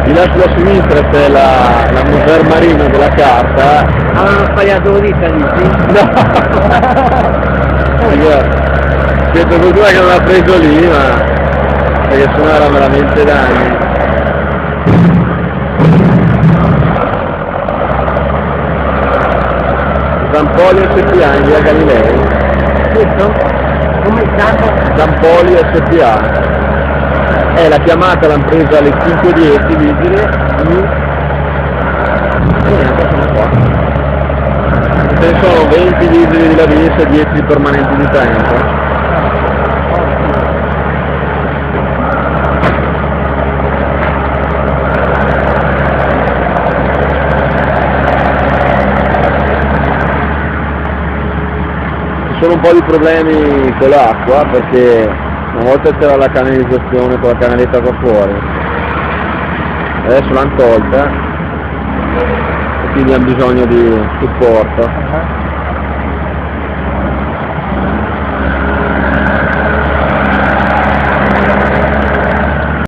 Di là sulla sinistra c'è la Moser Marino della carta. Avevano sbagliato vita, dici? No! Siete fortuna che non l'ha preso lì, ma perché sennò era veramente danni. Zampoli SPA in via Galilei. Questo? Come il campo? Zampoli SPA. La chiamata l'hanno presa alle 5:10 vigile. Ce ne sono 20 vigili di Lavisa e 10 permanenti di Trento. Ci sono un po' di problemi con l'acqua perché una volta c'era la canalizzazione con la canaletta qua fuori, adesso l'hanno tolta e quindi hanno bisogno di supporto.